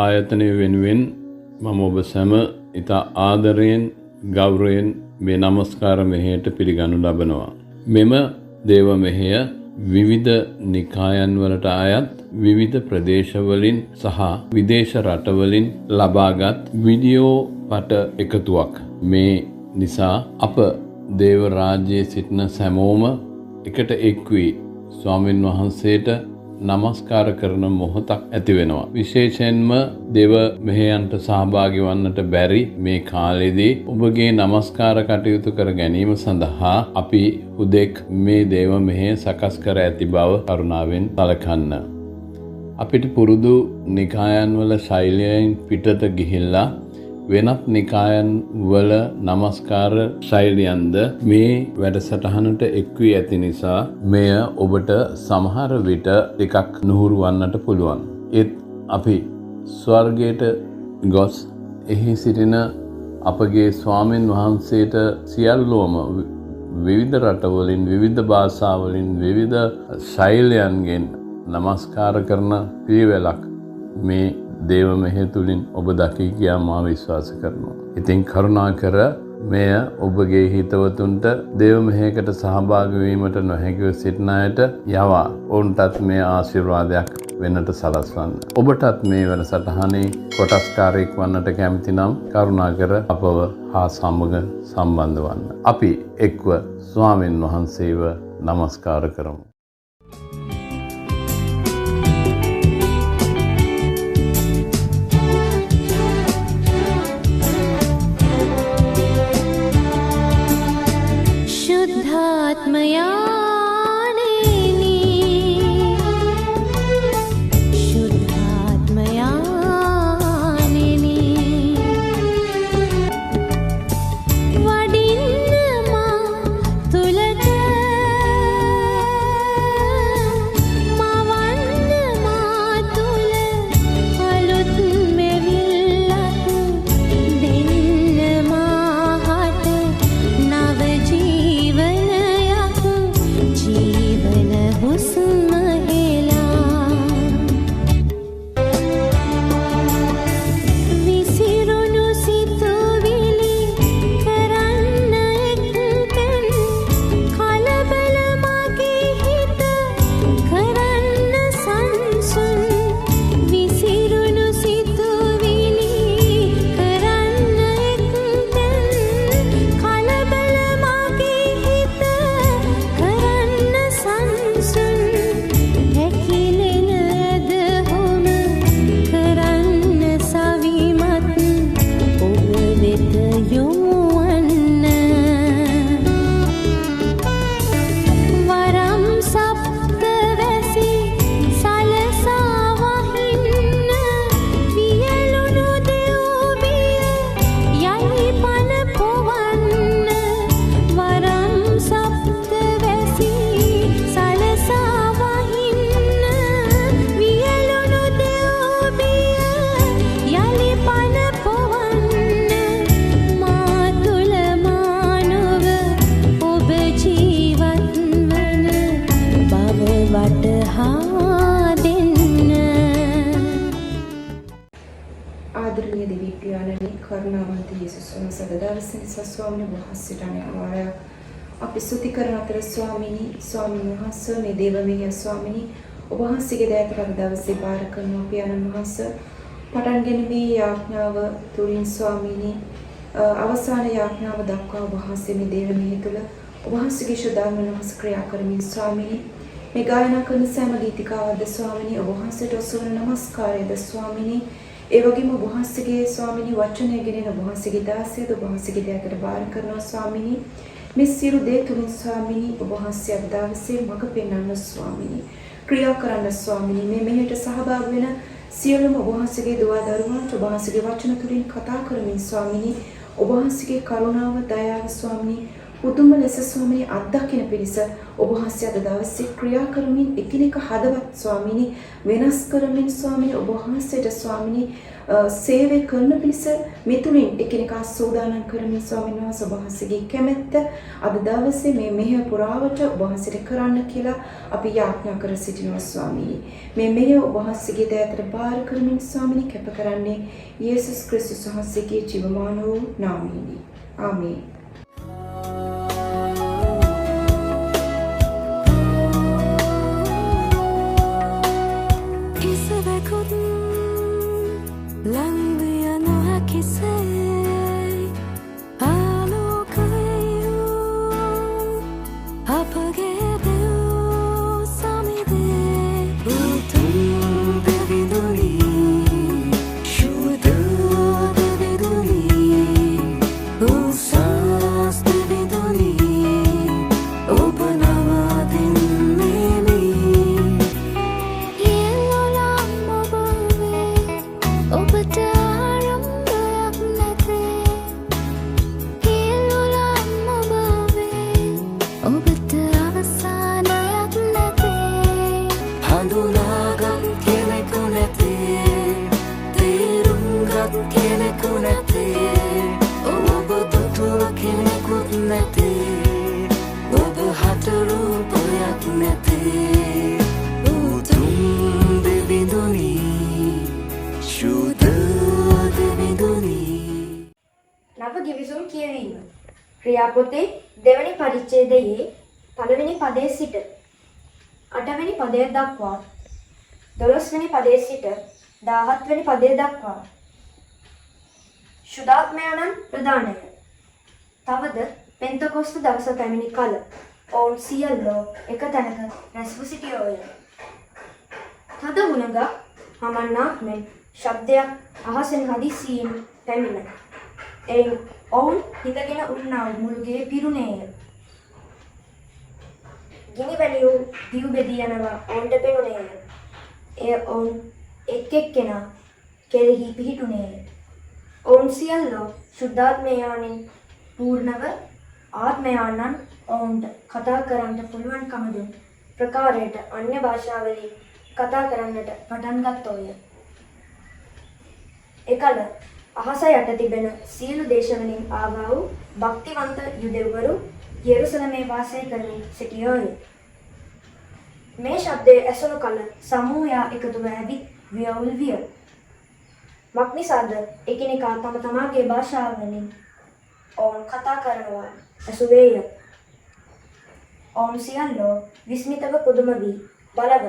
ආයතනය වෙනුවෙන් මම ඔබ සැම ඉතා ආදරයෙන් ගෞරවයෙන් මේ නමස්කාර මෙහෙයට පිළිගනු ලබනවා. මෙම දේව මෙහෙය විවිධ නිකායන් වලට අයත් විවිධ ප්‍රදේශවලින් සහ විදේශ රටවලින් ලබාගත් වීඩියෝ පට එකතුවක්. මේ නිසා අප දේව රාජ්‍යයේ සිටින සැමෝම එකට එක් වී ස්වාමින් වහන්සේට නමස්කාර කරන මොහොතක් ඇති වෙනවා. විශේෂයෙන්ම දේව මෙහෙයන්ට සහභාගී වන්නට බැරි මේ කාලෙදී ඔබගේ නමස්කාර කටයුතු කර ගැනීම සඳහා අපි හුදෙක් මේ දේව මෙහෙය සකස් කර ඇති බව කරුණාවෙන් සලකන්න. අපිට පුරුදු නිකායන් වල ශෛලියෙන් පිටත ගිහිල්ලා වෙනත් නිකායන් වල නමස්කාර ශෛලියන්ද මේ වැඩසටහනට එක් වී ඇති නිසා මෙය ඔබට සමහර විට ටිකක් නුහුරු වන්නට පුළුවන්. ඒත් අපි ස්වර්ගයට ගොස් එහි සිටින අපගේ ස්වාමින් වහන්සේට සියල්ලෝම විවිධ රටවලින් විවිධ භාෂාවලින් විවිධ ශෛලයන්ගෙන් නමස්කාර කරන පිළිවෙලක් මේ දේව මෙහෙය තුලින් ඔබ දකී කියා මා විශ්වාස කරනවා. ඉතින් කරුණාකර මෙය ඔබගේ හිතවතුන්ට දේව මෙහෙයකට සහභාගී වීමට නොහැකිව සිටින අයට යවා ඔවුන්ටත් මේ ආශිර්වාදයක් වෙන්නට සලස්වන්න. ඔබටත් මේ වැඩසටහනේ කොටස්කාරයෙක් වන්නට කැමති නම් කරුණාකර අපව හා සමග සම්බන්ධ වන්න. අපි එක්ව ස්වාමින් වහන්සේව නමස්කාර කරමු. අපි ස්තුති කරන අතර ස්වාමීන් වහන්සේ මේ දේව මෙහෙය ස්වාමීනි ඔබ වහන්සේගේ දයාවට අද දවසේ බාර කරනවා පියාණන් වහන්සේ පටන් ගැනීමේ යාඥාව තුලින් ස්වාමීනි අවසාන යාඥාව දක්වා ඔබ වහන්සේ මේ දේව මෙහෙය තුල ඔබ වහන්සේගේ ශුද්ධාත්ම වහන්සේ ක්‍රියා කරමින් ස්වාමීනි මේ ගායනා කරන සෑම ගීතිකාවක්ද ස්වාමීනි ඔබ වහන්සේට ඔසවන නමස්කාරයද ස්වාමීනි ඒ වගේම ඔබ වහන්සේගේ ස්වාමීනි වචනය ගෙනෙන ඔබ වහන්සේගේ දාසයද ඔබ වහන්සේගේ දයාවට බාර කරනවා ස්වාමීනි මේ සියලු දේ තුලින් ස්වාමීනි ඔබ වහන්සේ අද දවසේ මඟ පෙන්වන්න ස්වාමීනි ක්‍රියා කරන්න ස්වාමීනි මේ මෙහෙට සහභාගී වෙන සියලුම ඔබ වහන්සේගේ දුවා දරුවන්ට ඔබ වහන්සේගේ වචන තුලින් කතා කරමින් ස්වාමීනි ඔබ වහන්සේගේ කරුණාව දයාව ස්වාමීනි පුදුම ලෙස ස්වාමීනි අත්දකින පිණිස ඔබ වහන්සේ අද දවසේ ක්‍රියා කරමින් එකිනෙක හදවත් ස්වාමීනි වෙනස් කරමින් ස්වාමීනි ඔබ වහන්සේට ස්වාමීනි සේවය කරන පිණිස මේ තුලින් එකිනෙකා සෝදානම් කරමින් ස්වාමීන් වහන්සේ ඔබ වහන්සේගේ කැමැත්ත අද දවසේ මේ මෙහෙය පුරාවට ඔබ වහන්සේට කරන්න කියලා අපි යාඥා කර සිටිනවා ස්වාමීනි. මේ මෙහෙය ඔබ වහන්සේගේ දයතට බාර කරමින් ස්වාමීනි කැප කරන්නේ යේසුස් ක්‍රිස්තුස් වහන්සේගේ ජීවමාන වූ නාමයෙනි. ආමේන්. ක්‍රියාපොතේ දෙවැනි පරිච්ඡේදයේ පළවෙනි පදයේ සිට 8 වෙනි පදය දක්වා 12 වෙනි පදයේ සිට 17 වෙනි පදය දක්වා ශුද්ධාත්මයන්න් ප්‍රදානය. තවද පෙන්තකොස්ත දවස පැමිණි කල ඔවුන් සියල්ලෝ එක තැනක රැස්ව සිටියෝය. තද වුණග හමන්නාක් මෙන් ශබ්දයක් අහසෙන් හදිසියෙන් පැමිණ. එයින් ඔවුන් හිඳගෙන උන්නා මුළුගේ පිරුණේය. ගිනි වැලියු දිව් බෙදී යනවා ඔවුන්ට පෙනුනේය. එය ඔවුන් එක් එක්කෙනා කෙරෙහි පිහිටුනේය. ඔවුන් සියල්ලෝ ශුද්ධාත්මයන්ෙන් පූර්ණව ආත්මයන්න් ඔවුන්ට කතා කරන්නට පුළුවන්කම දුන් ප්‍රකාරයට අන්‍ය භාෂාවලින් කතා කරන්නට පටන් ගත්තෝය. එකල අහස යට තිබෙන සියලු දේශවලින් ආවා වූ භක්තිවන්ත යුදෙව්වරු යෙරුසලමේ වාසය කරමින් සිටියෝය. මේ ශබ්දය ඇසුණු කල සමූහයා එකතුව ඇවිත් වියවුල් විය. මක්නිසාද එකිනෙකා තම තමාගේ භාෂාවලින් ඔවුන් කතා කරනවා ඇසුවේය. ඔවුන් සියල්ලෝ විස්මිතව පුදුම වී බලව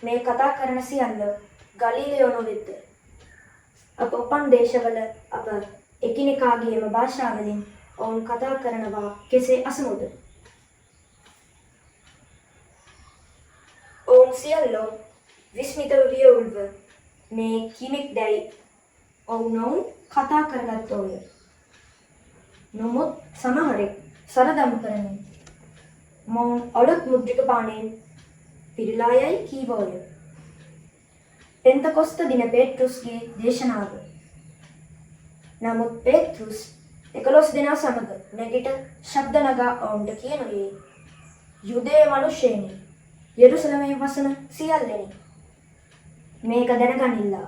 මේ කතා කරන සියල්ලෝ ගලීලයෝ නොවෙද්ද. අප උපන් දේශවල අප එකිනෙකාගේම භාෂාවලින් ඔවුන් කතා කරනවා කෙසේ අසමුද? ඔවුන් සියල්ලෝ විස්මිතව වියවුල්ව මේ කිමෙක් දැයි ඔවුන් කතා කරගත්තෝය. නමුත් සමහරෙක් සරදම් කරමින් මොවුන් අලුත් මුද්‍රික පානයෙන් පිරීලා යයි කීවෝය. පෙන්තකොස්ත දින පේට්‍රුස්ගේ දේශනාව. නමුත් පේට්‍රුස් 11 දෙනා සමග නැගිට ශබ්ද නගා ඔවුන්ට කියනුයේ යුදේ මිනිසෙනි යෙරුසලමේ වසන සියල්ලෙනි මේක දැනගනිල්ලා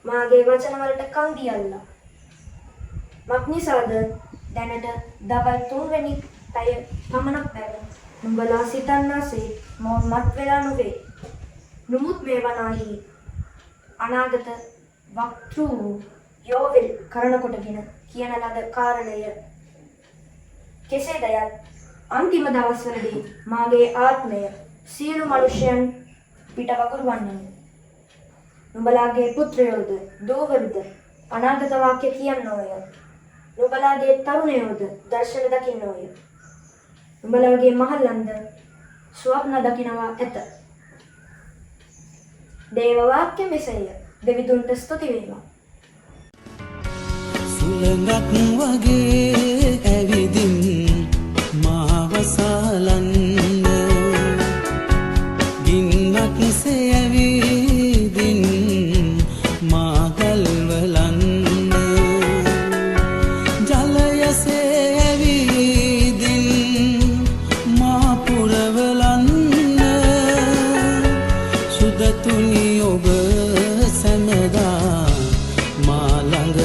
මාගේ වචන වලට කන් දියල්ලා. මක්නිසාද දැනට දවල් 3 වෙනි පැය පමණක් බැව නුඹලා සිතන්නාසේ මොන් මත් වෙලා නොවේ. නුමුත් මේ වනාහි අනාගත වක්තෘ යෝවෙල් කරන කොටගෙන කියන ලද කාරණය කෙසේදයත් අන්තිම දවස්වලදී මාගේ ආත්මය සියලු මනුෂ්‍යයන් පිට වගුරුවන්නේ. නුඹලාගේ පුත්‍රයෝද දූවරුද අනාගත වාක්‍ය කියන්නෝය. නුඹලාගේ තරුණයෝද දර්ශන දකින්නෝය. නුඹලාගේ මහල්ලන්ද ස්වප්න දකිනවා ඇත. දේව වාක්‍ය මෙසේය. දෙවිදුන්ට ස්තුති වේවා. සුළඟක් වගේ ඇවිදින් මාවසලන්න ගින්නක් සේ ඇවිදින් මාගල්වලන්න ජලයසේ ඇවිදින්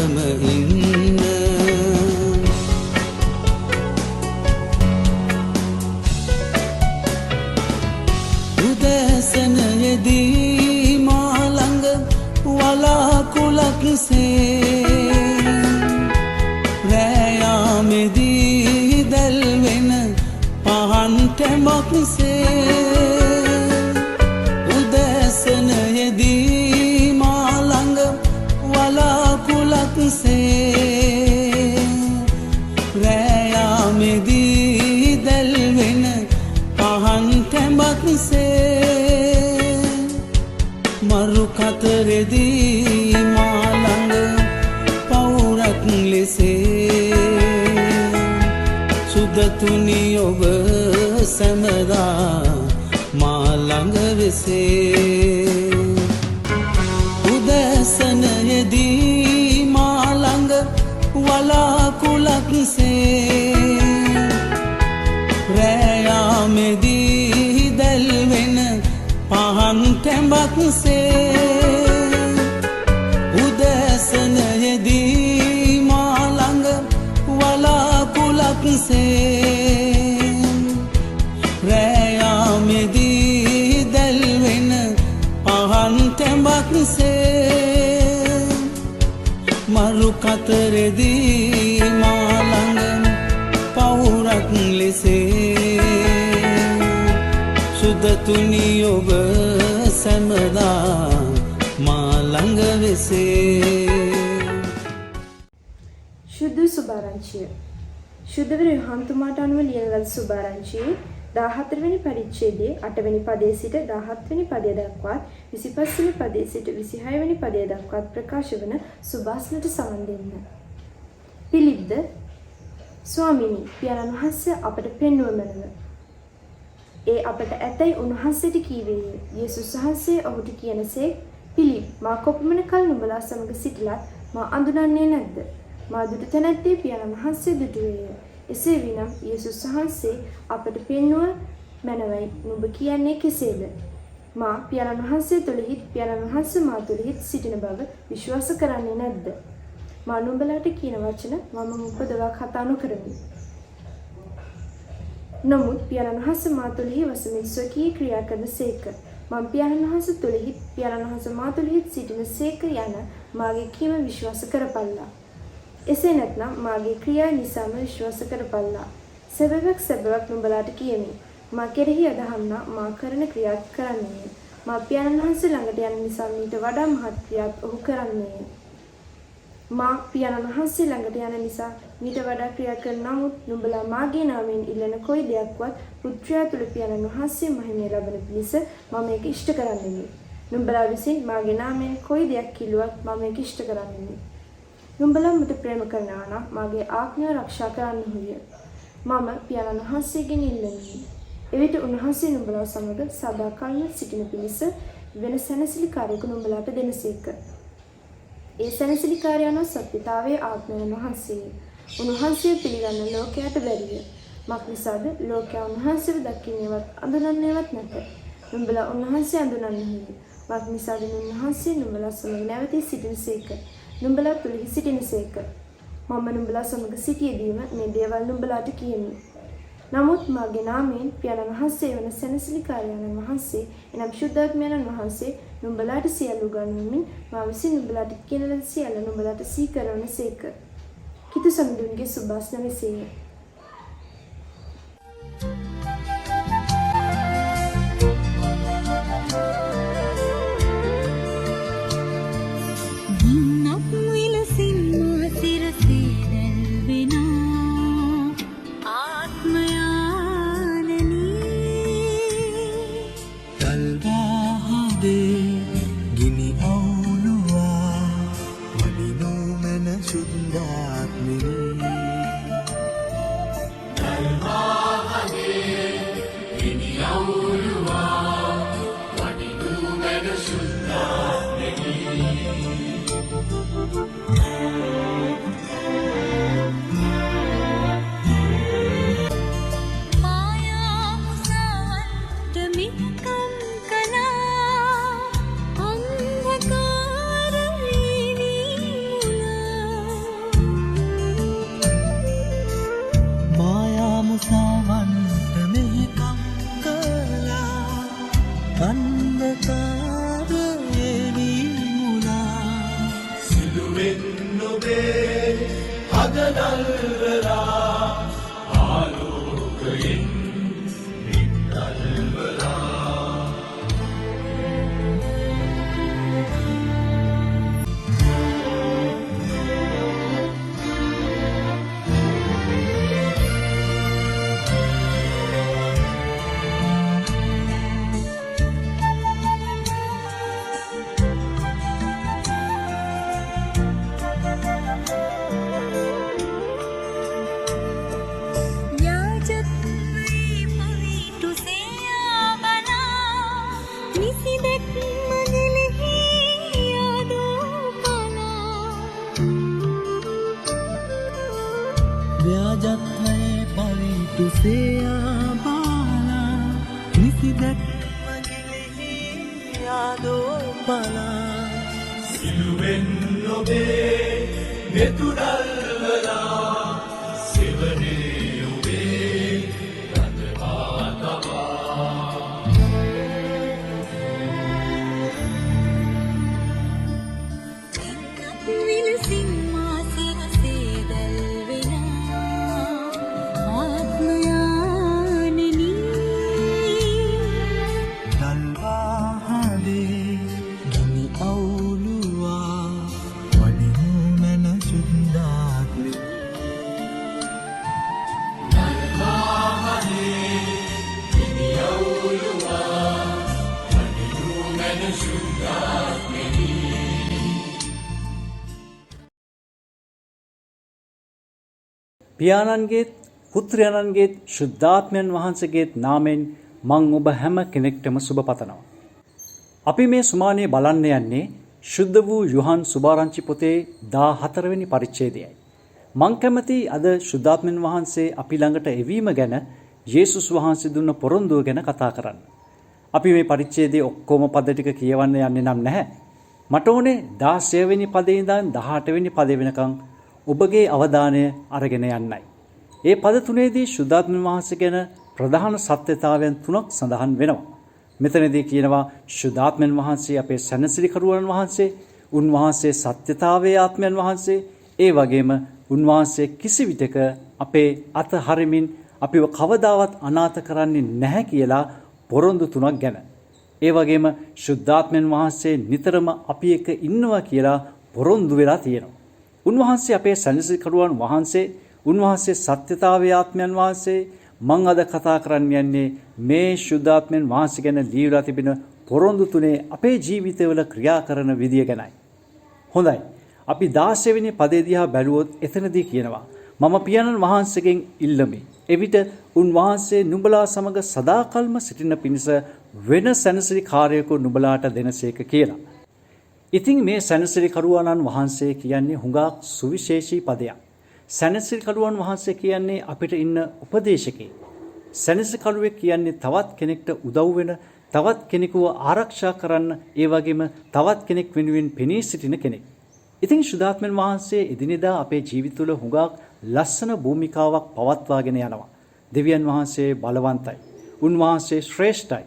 ළඟම ඉන්න උදැසනයේදී මා ළඟ වලාකුළක්සේ රැයාමේදී දැල්වෙන පහන් ටැඹක්සේ උදැසනයේදී මා ළඟ වලාකුළක්සේ රැයාමේදී දැල්වෙන පහන් ටැඹක්සේ මරු කතරෙදී මා ළඟ පවුරක් ලෙසේ සුදතුනි ඔබ සැමදා මා ළඟ වෙසේ උදැසනයේදී මා ළඟ වලාකුළක්සේ රැයාමේදී දැල්වෙන පහන් ටැඹක්සේ උදැසනයේදී මා ළඟ වලාකුළක්සේ රැයාමේදී දැල්වෙන පහන් ටැඹක්සේ මරු කතරෙදී මා ළඟ පවුරක් ලෙසේ සුදතුනි ඔබ සැමදා මා ළඟ වෙසේ ශුද්ධ සුභාරංචිය ශුද්ධවර යොහන්තුමාට අනුව ලියන ලද සුභාරංචියේ 14 වෙනි පරිච්ඡේදයේ 8 වෙනි පදයේ සිට 17 වෙනි පදය දක්වාත් 25 වෙනි පදයේ සිට 26 වෙනි පදය දක්වාත් ප්‍රකාශ වන සුභාස්නට සමන් දෙන්න. පිලිප්ද ස්වාමිනී පියාණන් වහන්සේ අපට පෙන්වුව මැනව. ඒ අපට ඇතැයි උන්වහන්සේට කීවේය. යේසුස් වහන්සේ ඔහුට කියනසේ පිලිප් මා කොපමණ කල නුඹලා සමග සිටිලත් මා අඳුනන්නේ නැද්ද? මා දුටු තැනැත්තේ පියාණන් වහන්සේ දුටුවේය. එසේ විනම් යේසුස් වහන්සේ අපට පෙන්වුව මැනවයි නුඹ කියන්නේ කෙසේද? මා පියාණන් වහන්සේ තුළෙහිත් පියාණන් වහන්සේ මා තුළෙහිත් සිටින බව විශ්වාස කරන්නේ නැද්ද? මා නුඹලාට කියන වචන මම උපදවා කතා නොකරමි. නමුත් පියාණන් වහන්සේ මා තුළෙහි වසමින් ස්වකීය ක්‍රියා කරන සේක. මම පියාණන් වහන්සේ තුළෙහිත් පියාණන් වහන්සේ මා තුළෙහිත් සිටින සේක යන මාගේ කීම විශ්වාස කරපල්ලා. එසේ නැත්නම් මාගේ ක්‍රියා නිසාම විශ්වාස කරපල්ලා. සැබෑවක් නුඹලාට කියමි. මා කෙරෙහි අදහන්නා මා කරන ක්‍රියාත් කරන්නේය. මා පියාණන් වහන්සේ ළඟට යන නිසා මීට වඩා මහත් ක්‍රියාත් ඔහු කරන්නේය. මා පියාණන් වහන්සේ ළඟට යන නිසා මීට වඩා ක්‍රියා කරන නමුත් නුඹලා මාගේ නාමයෙන් ඉල්ලන කොයි දෙයක්වත් පුත්‍රයා තුළ පියාණන් වහන්සේ මහිමය ලබන පිණිස මම ඒක ඉෂ්ට කරන්නෙමි. නුඹලා විසින් මාගේ නාමයෙන් කොයි දෙයක් කිව්වත් මම ඒක ඉෂ්ට කරන්නෙමි. නුඹලා මට ප්‍රේම කරනවා නම් මාගේ ආඥා ආරක්ෂා කරන්නෙහිය. මම පියාණන් වහන්සේගෙන් ඉල්ලමි. එවිට උන්වහන්සේ නුඹලා සමග සදාකාලම සිටින පිණිස වෙන සැනසිලිකාරයෙකු නුඹලාට දෙනසේක. ඒ සැනසිලිකාරයන්ව සත්‍යතාවයේ ආත්මයන් වහන්සේ. උන්වහන්සේ පිළිගන්න ලෝකයට බැරිය. මක් නිසාද ලෝකයා උන්වහන්සේව දකින්නේවත් අඳුනන්නේවත් නැත. නුඹලා උන්වහන්සේ අඳුනන්නේහිය. මක් නිසාද උන්වහන්සේ නුඹලා සමග නැවතී සිටිනසේක. නුඹලා තුළෙහි සිටිනසේක. මම නුඹලා සමග සිටියදීම මේ දේවල් නුඹලාට කියමි. නමුත් මාගේ නාමයෙන් පියාණන් වහන්සේ වන සැනසිලිකාරයන් වහන්සේ එනම් ශුද්ධාත්මයන් වහන්සේ නුඹලාට සියල්ල උගන්වමින් මා විසින් නුඹලාට කියන ලද සියල්ල නුඹලාට සීකරවන සේක. කිතු සමිඳුන්ගේ සුභාස්න මෙසේය. व्याजत्वय परितु सेया बाला निसिदक मगिलिहि यादो बाला सिलुवेन नोबे मेतुडल्वला सेवने ओबे रंगवातवा පියාණන්ගේත් පුත්‍රයන්න්ගේත් ශුද්ධාත්මයන් වහන්සේගේත් නාමෙන් මං ඔබ හැම කෙනෙක්ටම සුබ පතනවා. අපි මේ සුමානේ බලන්න යන්නේ ශුද්ධ වූ යොහන් සුභාරංචි පොතේ 14 වෙනි පරිච්ඡේදයයි. මං කැමති අද ශුද්ධාත්මයන් වහන්සේ අපි ළඟට එවීම ගැන යේසුස් වහන්සේ දුන්න පොරොන්දුව ගැන කතා කරන්න. අපි මේ පරිච්ඡේදයේ ඔක්කොම පද ටික කියවන්න යන්නේ නම් නැහැ. මට ඕනේ 16 වෙනි පදේ ඉඳන් 18 වෙනි පදේ වෙනකන් ඔබගේ අවධානය අරගෙන යන්නයි. ඒ පද තුනේදී ශුද්ධාත්මයන් වහන්සේ ගැන ප්‍රධාන සත්‍යතාවයන් තුනක් සඳහන් වෙනවා. මෙතනදී කියනවා ශුද්ධාත්මයන් වහන්සේ අපේ සැනසිලිකරුවන් වහන්සේ, උන්වහන්සේ සත්‍යතාවයේ ආත්මයන් වහන්සේ, ඒ වගේම උන්වහන්සේ කිසි විටක අපේ අත හරිමින් අපිව කවදාවත් අනාථ කරන්නේ නැහැ කියලා පොරොන්දු තුනක් ගැන. ඒ වගේම ශුද්ධාත්මයන් වහන්සේ නිතරම අපි එක්ක ඉන්නවා කියලා පොරොන්දු වෙලා තියෙනවා. උන්වහන්සේ අපේ සැනසිලිකරුවන් වහන්සේ, උන්වහන්සේ සත්‍යතාවයේ ආත්මයන් වහන්සේ. මං අද කතා කරන්න යන්නේ මේ ශුද්ධාත්මයන් වහන්සේ ගැන ලියලා තිබෙන පොරොන්දු තුනේ අපේ ජීවිතවල ක්‍රියා කරන විදිය ගැනයි. හොඳයි. අපි 16 වෙනි පදේ දිහා බැලුවොත් එතනදී කියනවා මම පියාණන් වහන්සේගෙන් ඉල්ලමි. එවිට උන්වහන්සේ නුඹලා සමග සදාකල්ම සිටින පිණිස වෙන සැනසිලිකාරයෙකු නුඹලාට දෙනසේක කියලා. ඉතින් මේ සැනසිලිකරුවන්න් වහන්සේ කියන්නේ හුඟක් සුවිශේෂී පදයක්. සැනසිලිකරුවන් වහන්සේ කියන්නේ අපිට ඉන්න උපදේශකයෙක්. සැනසිලිකරුවෙක් කියන්නේ තවත් කෙනෙක්ට උදව් වෙන, තවත් කෙනෙකුව ආරක්ෂා කරන්න, ඒ වගේම තවත් කෙනෙක් වෙනුවෙන් පෙනී සිටින කෙනෙක්. ඉතින් ශුද්ධාත්මයන් වහන්සේ එදිනෙදා අපේ ජීවිතවල හුඟක් ලස්සන භූමිකාවක් පවත්වාගෙන යනවා. දෙවියන් වහන්සේ බලවන්තයි. උන්වහන්සේ ශ්‍රේෂ්ඨයි.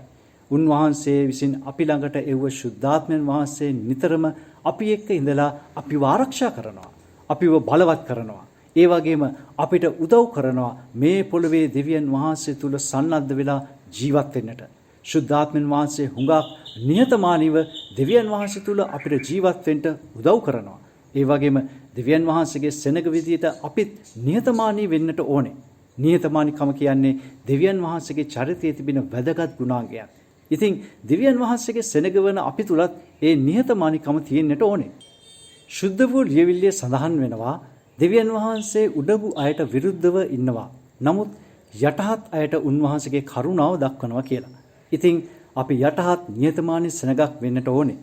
උන්වහන්සේ විසින් අපි ළඟට එව්ව ශුද්ධාත්මයන් වහන්සේ නිතරම අපි එක්ක ඉඳලා අපිව ආරක්ෂා කරනවා. අපිව බලවත් කරනවා. ඒ වගේම අපිට උදව් කරනවා මේ පොළවේ දෙවියන් වහන්සේ තුල සන්නද්ධ වෙලා ජීවත් වෙන්නට. ශුද්ධාත්මයන් වහන්සේ හුඟක් නිහතමානීව දෙවියන් වහන්සේ තුල අපිට ජීවත් වෙන්න උදව් කරනවා. ඒ වගේම දෙවියන් වහන්සේගේ සෙනග විදියට අපිත් නිහතමානී වෙන්නට ඕනේ. නිහතමානීකම කියන්නේ දෙවියන් වහන්සේගේ චරිතයේ තිබෙන වැදගත් ගුණාංගයක්. ඉතින් දෙවියන් වහන්සේගේ සෙනග වන අපි තුලත් ඒ නිහතමානීකම තියෙන්නට ඕනේ. ශුද්ධ වූ ලියවිල්ලේ සඳහන් වෙනවා දෙවියන් වහන්සේ උඩඟු අයට විරුද්ධව ඉන්නවා. නමුත් යටහත් අයට උන්වහන්සේගේ කරුණාව දක්වනවා කියලා. ඉතින් අපි යටහත් නිහතමානී සෙනගක් වෙන්නට ඕනේ.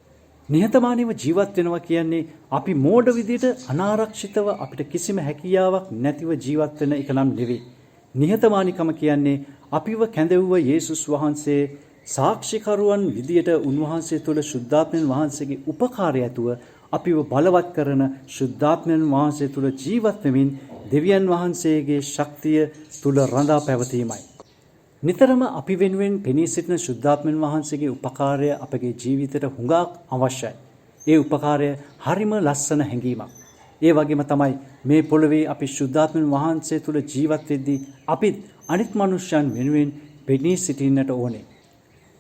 නිහතමානීව ජීවත් වෙනවා කියන්නේ අපි මෝඩ විදියට අනාරක්ෂිතව අපිට කිසිම හැකියාවක් නැතිව ජීවත් වෙන එක නම් නෙවෙයි. නිහතමානීකම කියන්නේ අපිව කැඳෙව්ව යේසුස් වහන්සේ සාක්ෂිකරුවන් විදියට උන්වහන්සේ තුළ ශුද්ධාත්මයන් වහන්සේගේ උපකාරය ඇතුව අපිව බලවත් කරන ශුද්ධාත්මයන් වහන්සේ තුළ ජීවත් වෙමින් දෙවියන් වහන්සේගේ ශක්තිය තුළ රඳා පැවතීමයි. නිතරම අපි වෙනුවෙන් පෙනී සිටින ශුද්ධාත්මයන් වහන්සේගේ උපකාරය අපගේ ජීවිතයට හුඟක් අවශ්‍යයි. ඒ උපකාරය හරිම ලස්සන හැඟීමක්. ඒ වගේම තමයි මේ පොළවේ අපි ශුද්ධාත්මයන් වහන්සේ තුල ජීවත් වෙද්දී අපිත් අනිත් මනුෂ්‍යයන් වෙනුවෙන් පෙනී සිටින්නට ඕනේ.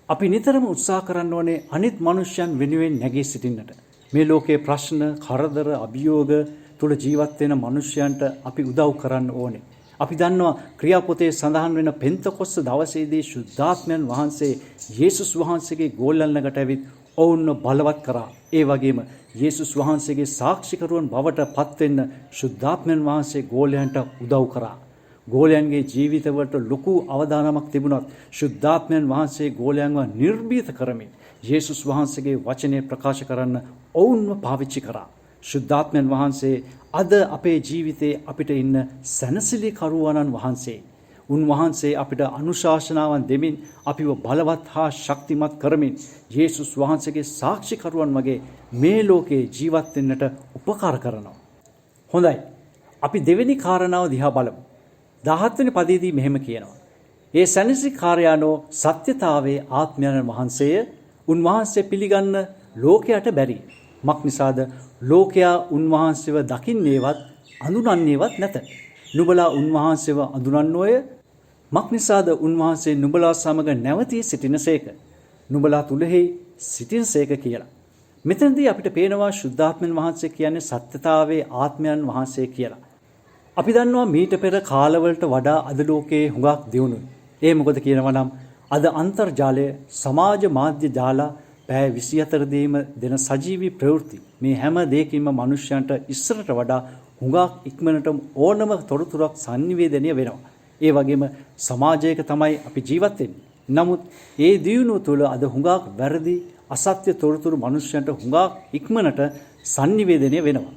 අපි නිතරම උත්සාහ කරන්න ඕනේ අනිත් මනුෂ්‍යයන් වෙනුවෙන් නැගී සිටින්නට. මේ ලෝකයේ ප්‍රශ්න, කරදර, අභියෝග තුල ජීවත් වෙන මනුෂ්‍යයන්ට අපි උදව් කරන්න ඕනේ. අපි දන්නවා ක්‍රියාපොතේ සඳහන් වෙන පෙන්තකොස්ත දවසේදී ශුද්ධාත්මයන් වහන්සේ යේසුස් වහන්සේගේ ගෝලයන්ලකට ඇවිත් ඔවුන්ව බලවත් කරා. ඒ වගේම යේසුස් වහන්සේගේ සාක්ෂිකරුවන් බවට පත් වෙන්න ශුද්ධාත්මයන් වහන්සේ ගෝලයන්ට උදව් කරා. ගෝලයන්ගේ ජීවිතවලට ලොකු අවදානමක් තිබුණත් ශුද්ධාත්මයන් වහන්සේ ගෝලයන්ව නිර්භීත කරමින් යේසුස් වහන්සේගේ වචනය ප්‍රකාශ කරන්න ඔවුන්ව පාවිච්චි කරා. ශුද්ධාත්මයන් වහන්සේ අද අපේ ජීවිතේ අපිට ඉන්න සැනසිලි කරුවණන් වහන්සේ. උන්වහන්සේ අපිට අනුශාසනාවන් දෙමින් අපිව බලවත් හා ශක්තිමත් කරමින් යේසුස් වහන්සේගේ සාක්ෂිකරුවන් වගේ මේ ලෝකේ ජීවත් වෙන්නට උපකාර කරනවා. හොඳයි. අපි දෙවෙනි කාරණාව දිහා බලමු. 17 වෙනි පදයේදී මෙහෙම කියනවා. ඒ සැනසිලි කාර්යානෝ සත්‍යතාවයේ ආත්මයන් වහන්සේය. උන්වහන්සේ පිළිගන්න ලෝකයට බැරි. මක් නිසාද ලෝකයා උන්වහන්සේව දකින්නේවත් අඳුනන්නේවත් නැත. නුඹලා උන්වහන්සේව අඳුනන්නෝය. මක් නිසාද උන්වහන්සේ නුඹලා සමග නැවතී සිටිනසේක. නුඹලා තුලෙහි සිටිනසේක කියලා. මෙතනදී අපිට පේනවා ශුද්ධාත්මයන් වහන්සේ කියන්නේ සත්‍යතාවයේ ආත්මයන් වහන්සේ කියලා. අපි දන්නවා මීට පෙර කාලවලට වඩා අද ලෝකයේ හුඟක් දියුණුයි. ඒ මොකද කියනවා නම් අද අන්තර්ජාලය, සමාජ මාධ්‍ය ජාල පැය 24 දීම දෙන සජීවී ප්‍රවෘත්ති මේ හැම දෙයකින්ම මිනිස්යන්ට ඉස්සරට වඩා හුඟක් ඉක්මනට ඕනම තොරතුරක් sannivedanaya වෙනවා. ඒ වගේම සමාජයක තමයි අපි ජීවත් වෙන්නේ. නමුත් ඒ දියුණුව තුළ අද හුඟක් වැරදි අසත්‍ය තොරතුරු මිනිස්යන්ට හුඟක් ඉක්මනට sannivedanaya වෙනවා.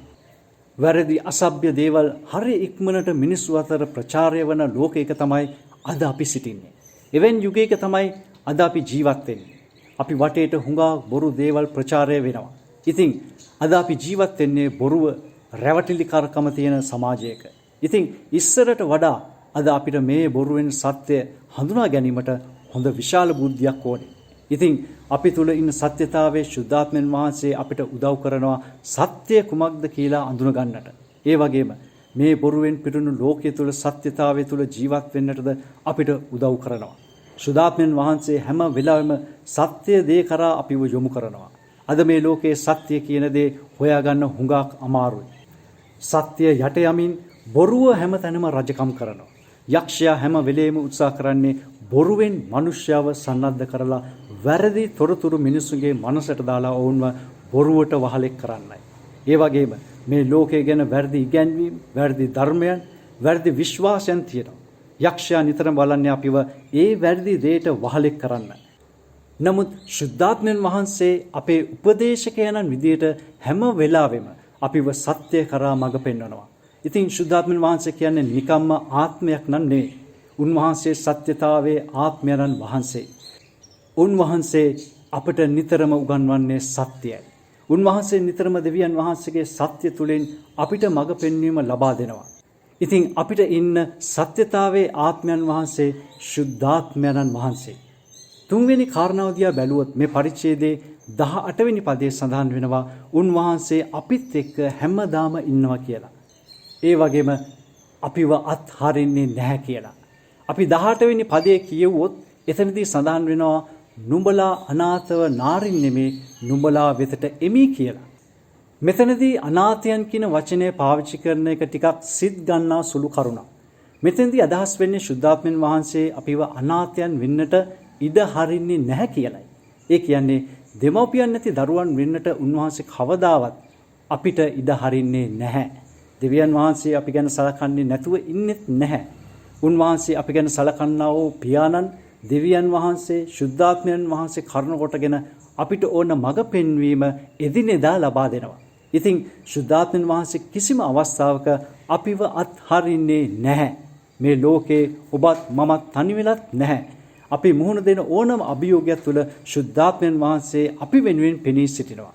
වැරදි අසභ්‍ය දේවල් හරි ඉක්මනට මිනිස්සු අතර ප්‍රචාරය වන ලෝකයක තමයි අද අපි සිටින්නේ. එවැනි යුගයක තමයි අද අපි ජීවත් වෙන්නේ. අපි වටේට හුඟා බොරු දේවල් ප්‍රචාරය වෙනවා. ඉතින් අද අපි ජීවත් වෙන්නේ බොරුව රැවටිලි කරකම තියෙන සමාජයක. ඉතින් ඉස්සරට වඩා අද අපිට මේ බොරුවෙන් සත්‍ය හඳුනා ගැනීමට හොඳ විශාල බුද්ධියක් ඕනේ. ඉතින් අපි තුල ඉන්න සත්‍යතාවයේ ශුද්ධාත්මයන් වහන්සේ අපිට උදව් කරනවා සත්‍ය කුමක්ද කියලා අඳුන ගන්නට. ඒ වගේම මේ බොරුවෙන් පිරුණු ලෝකයේ තුල සත්‍යතාවයේ තුල ජීවත් වෙන්නටද අපිට උදව් කරනවා. ශුද්ධාත්මයන් වහන්සේ හැම වෙලාවෙම සත්‍ය දේ කරා අපිව යොමු කරනවා. අද මේ ලෝකයේ සත්‍ය කියන දේ හොයාගන්න හුඟක් අමාරුයි. සත්‍ය යට යමින් බොරුව හැමතැනම රජකම් කරනවා. යක්ෂයා හැම වෙලේම උත්සාහ කරන්නේ බොරුවෙන් මිනිස්යාව සන්නද්ධ කරලා වැරදි තොරතුරු මිනිසුන්ගේ මනසට දාලා ඔවුන්ව බොරුවට වහලෙක් කරන්නයි. ඒ වගේම මේ ලෝකයේ ගැන වැරදි ඉගැන්වීම්, වැරදි ධර්මයන්, වැරදි විශ්වාසයන් තියෙනවා. යක්ෂයා නිතරම බලන්නේ අපිව ඒ වැරදි දෙයට වහලෙක් කරන්න. නමුත් ශුද්ධාත්මයන් වහන්සේ අපේ උපදේශකයන්න් විදියට හැම වෙලාවෙම අපිව සත්‍ය කරා මඟ පෙන්වනවා. ඉතින් ශුද්ධාත්මයන් වහන්සේ කියන්නේ නිකම්ම ආත්මයක් නන් නෙවෙයි. උන්වහන්සේ සත්‍යතාවයේ ආත්මයන් වහන්සේ. උන්වහන්සේ අපට නිතරම උගන්වන්නේ සත්‍යයයි. උන්වහන්සේ නිතරම දෙවියන් වහන්සේගේ සත්‍ය තුලින් අපිට මඟ පෙන්වීම ලබා දෙනවා. ඉතින් අපිට ඉන්න සත්‍යතාවයේ ආත්මයන් වහන්සේ ශුද්ධාත්මයන් වහන්සේ. තුන්වෙනි කාරණාව දිහා බැලුවොත් මේ පරිච්ඡේදයේ 18 වෙනි පදයේ සඳහන් වෙනවා උන්වහන්සේ අපිත් එක්ක හැමදාම ඉන්නවා කියලා. ඒ වගේම අපිව අත්හරින්නේ නැහැ කියලා. අපි 18 වෙනි පදයේ කියවුවොත් එතනදී සඳහන් වෙනවා නුඹලා අනාථව නාරින් නෙමේ නුඹලා වෙතට එමි කියලා. මෙතනදී අනාථයන් කියන වචනය පාවිච්චි කරන එක ටිකක් සිත් ගන්නා සුළු කරුණක්. මෙතනදී අදහස් වෙන්නේ ශුද්ධාත්මයන් වහන්සේ අපිව අනාථයන් වෙන්නට ඉඩ හරින්නේ නැහැ කියලයි. ඒ කියන්නේ දෙමව්පියන් නැති දරුවන් වෙන්නට උන්වහන්සේ කවදාවත් අපිට ඉඩ හරින්නේ නැහැ. දෙවියන් වහන්සේ අපි ගැන සලකන්නේ නැතුව ඉන්නෙත් නැහැ. උන්වහන්සේ අපි ගැන සලකන්නා වූ පියාණන් දෙවියන් වහන්සේ ශුද්ධාත්මයන් වහන්සේ කරුණ කොටගෙන අපිට ඕන මඟ පෙන්වීම එදිනෙදා ලබා දෙනවා. ඉතින් ශුද්ධාත්මයන් වහන්සේ කිසිම අවස්ථාවක අපිව අත්හරින්නේ නැහැ. මේ ලෝකේ ඔබත් මමත් තනි වෙලත් නැහැ. අපි මුහුණ දෙන ඕනම අභියෝගයක් තුළ ශුද්ධාත්මයන් වහන්සේ අපි වෙනුවෙන් පෙනී සිටිනවා.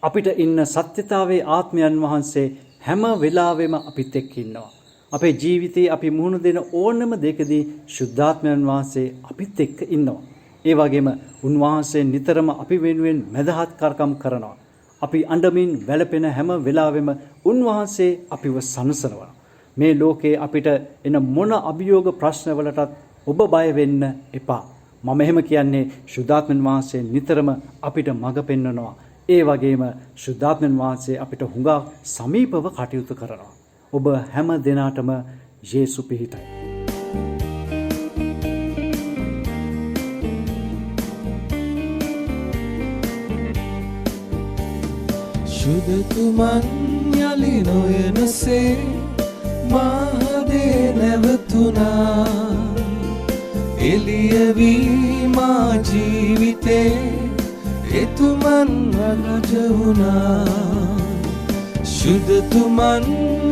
අපිට ඉන්න සත්‍යතාවයේ ආත්මයන් වහන්සේ හැම වෙලාවෙම අපිත් එක්ක ඉන්නවා. අපේ ජීවිතේ අපි මුහුණ දෙන ඕනම දෙයකදී ශුද්ධාත්මයන් වහන්සේ අපිත් එක්ක ඉන්නවා. ඒ වගේම උන්වහන්සේ නිතරම අපි වෙනුවෙන් මැදහත් කරකම් කරනවා. අපි අඬමින් වැළපෙන හැම වෙලාවෙම උන්වහන්සේ අපිව සනසනවා. මේ ලෝකේ අපිට එන මොන අභියෝග ප්‍රශ්නවලටත් ඔබ බය වෙන්න එපා. මම එහෙම කියන්නේ ශුද්ධාත්මන් වහන්සේ නිතරම අපිට මඟ පෙන්වනවා. ඒ වගේම ශුද්ධාත්මන් වහන්සේ අපිට හුඟා සමීපව කටයුතු කරනවා. ඔබ හැම දිනාටම යේසු පිහිටයි. සුදුතුමන් යලි නොයනසේ මාහදේ නැවතුනා එළියවී මා ජීවිතේ එතුමන් රජ වුණා සුදුතුමන්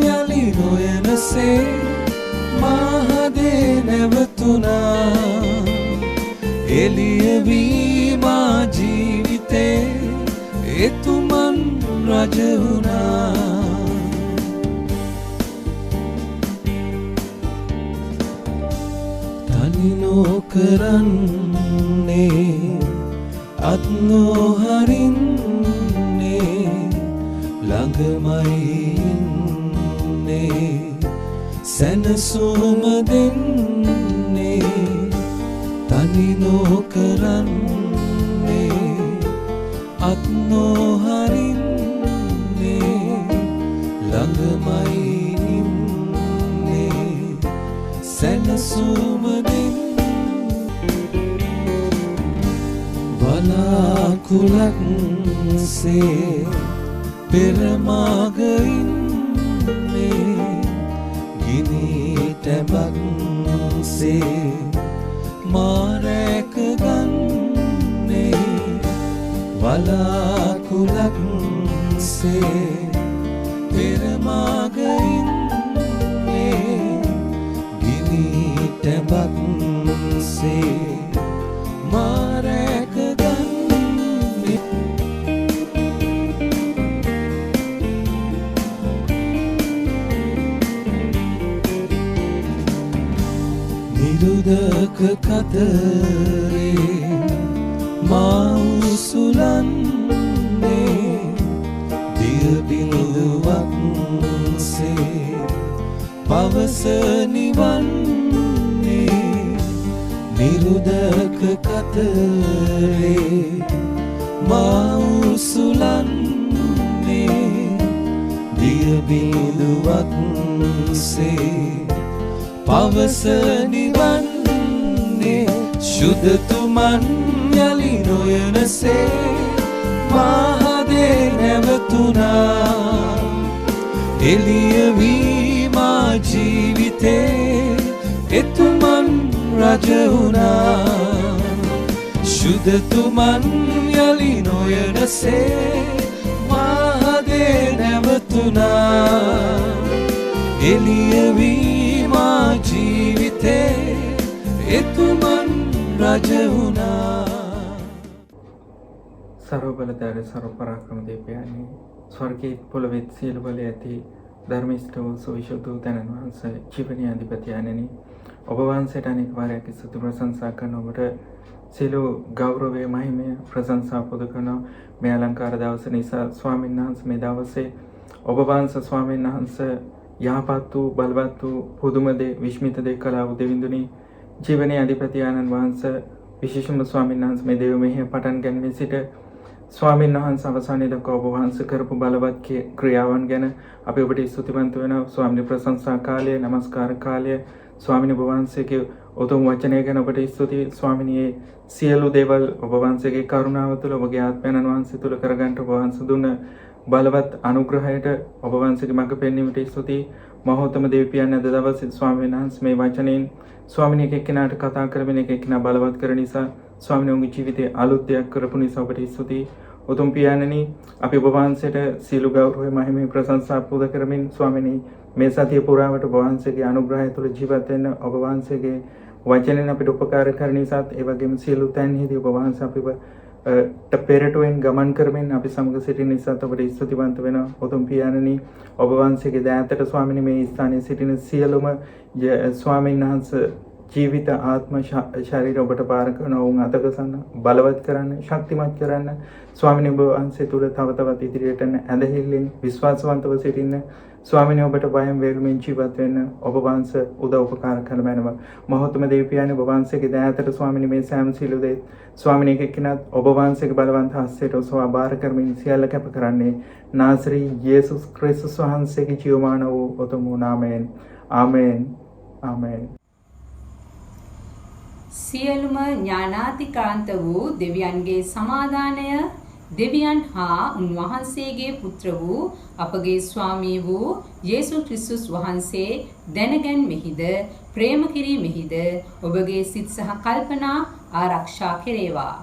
යලි නොයනසේ මාහදේ නැවතුනා එළියවී මා ජීවිතේ එතුමන් රජ වුණා තනි නොකරන්නේ අත් නොහරින්නේ ළඟමයි ඉන්නේ සැනසුම දෙන්නේ තනි නොකරන්නේ අත් නොහරින්නේ ළඟමයි ඉන්නේ සැනසුම වලාකුලක්සේ පෙරමාග ඉන්නේ ගිනි ටැඹක්සේ මාරැක ගන්නේ වලාකුලක්සේ පෙරමාග ඉන්නේ ගිනි ටැඹක්සේ මාරැක ගන්නේ නිරුදක කතරේ මා උසුලන්නේ දිය බිඳුවක්සේ පවස නිවන්නේ නිරුදක කතරේ මා උසුලන්නේ දිය බිඳුවක්සේ පවස නිවන්නේ සුදුතුමන් යලි නොයනසේ මාහදේ නැවතුනා එළියවී මා ජීවිතේ එතුමන් රජ වුණා සුදුතුමන් යලි නොයනසේ මාහදේ නැවතුනා එළියවී මා ජීවිතේ එතුමන් රජ වුණා සර්වබලධාර සර්වපරාක්‍රම දෙවියනි ස්වර්ගයේ පොළොවේ සියලු බල ඇති ධර්මිෂ්ඨ වූ සවිශුද්ධ තනන් වහන්සේ ජීවනීය අධිපති ආනනි ඔබ වහන්සේට අනෙක් වාරයක් ස්තුති ප්‍රශංසා කරන ඔබට සියලු ගෞරවය මහිමය ප්‍රශංසා පුද කරන මේ අලංකාර දවස නිසා ස්වාමීන් වහන්සේ මේ දවසේ ඔබ වහන්සේ ස්වාමීන් වහන්සේ යහපත් වූ බලවත් වූ පුදුම දේ විශ්මිත දේ කළා වූ දෙවිඳුනි ජීවනීය අධිපති ආනන් වහන්සේ විශේෂම ස්වාමීන් වහන්සේ මේ දේව මෙහෙය පටන් ගැනීම සිට ස්වාමීන් වහන්සේ අවසානයේ දක්වා ඔබ වහන්සේ කරපු බලවත් ක්‍රියාවන් ගැන අපි ඔබට ස්තුතිවන්ත වෙනවා. ස්වාමීන් ප්‍රශංසා කාලය, නමස්කාර කාලය, ස්වාමීන් වහන්සේගේ උතුම් වචනය ගැන ඔබට ස්තුතියි. ස්වාමීන් සියලු දේවල් ඔබ වහන්සේගේ කරුණාව තුළ ඔබගේ ආත්මයන් වහන්සේ තුළ කරගන්න ඔබ වහන්සේ දුන්න බලවත් අනුග්‍රහයට ඔබ වහන්සේගේ මඟ පෙන්වීමට ස්තුතියි. මහෝත්තම දෙවියන් අද දවසේ ස්වාමීන් වහන්සේ මේ වචනයෙන් ස්වාමීන් එක්කෙනාට කතා කරමින් එක්කෙනා බලවත් කරන නිසා ස්වාමීන් වහන්සේගේ ජීවිතයේ අලුත් දෙයක් කරපු නිසා ඔබට ස්තුතියි. උතුම් පියාණනි අපි ඔබ වහන්සේට සීල ගෞරවය මහිමේ ප්‍රශංසා පුද කරමින් ස්වාමීනි මේ සතිය පුරාවට ඔබ වහන්සේගේ අනුග්‍රහය තුළ ජීවත් වෙන්න ඔබ වහන්සේගේ වචනෙන් අපිට උපකාර කරන නිසාත් ඒ වගේම සීල තැන්හිදී ඔබ වහන්සේ අපිව පෙරටුවෙන් ගමන් කරමින් අපි සමග සිටින නිසාත් ඔබට ස්තුතිවන්ත වෙනවා. උතුම් පියාණනි ඔබ වහන්සේගේ දයාතට ස්වාමීනි මේ ස්ථානයේ සිටින සියලුම ස්වාමීන් වහන්සේ ජීවිත ආත්ම ශරීර ඔබට බාර කරන වුන් අතගසන්න බලවත් කරන්න ශක්තිමත් කරන්න ස්වාමිනේ ඔබ වහන්සේ තුල තව තවත් ඉදිරියට යන ඇදහිල්ලෙන් විශ්වාසවන්තව සිටින්න ස්වාමිනේ ඔබට බයෙන් වේලුමින් ජීවත් වෙන්න ඔබ වහන්සේ උදව් උපකාර කරන මැනව මහත්ම දේවපියාණන් ඔබ වහන්සේගේ දයාතර ස්වාමිනේ මේ සෑම සිළු දේ ස්වාමිනේ එක්කිනත් ඔබ වහන්සේගේ බලවන්ත හස්තයට ඔසවා බාර කරමින් සියල්ල කැප කරන්නේ නාසරී යේසුස් ක්‍රිස්තුස් වහන්සේගේ ජීවමාන වූ උතුම් නාමයෙන් ආමේන් ආමේන්. සියලුම ඥානාතිකාන්ත වූ දෙවියන්ගේ සමාදානය දෙවියන් හා උන්වහන්සේගේ පුත්‍ර වූ අපගේ ස්වාමී වූ යේසුස් ක්‍රිස්තුස් වහන්සේ දැනගැන්මෙහිද ප්‍රේම කිරීමෙහිද ඔබගේ සිත් සහ කල්පනා ආරක්ෂා කෙරේවා.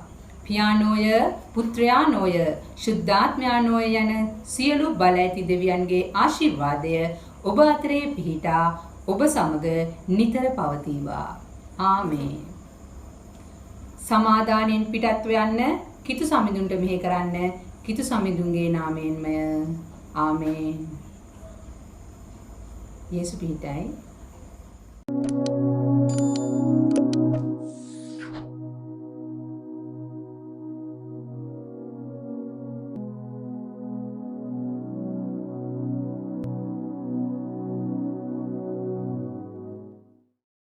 පියානෝය පුත්‍රයානෝය ශුද්ධාත්මයානෝය යන සියලු බල ඇති දෙවියන්ගේ ආශිර්වාදය ඔබ අතරේ පිහිටා ඔබ සමග නිතර පවතිවා. ආමේන්. සමාදානෙන් පිටත්ව යන්න කිතු සමිඳුන්ට මෙහෙ කරන්න කිතු සමිඳුන්ගේ නාමයෙන්මය. ආමේන්. යේසු පිහිටයි.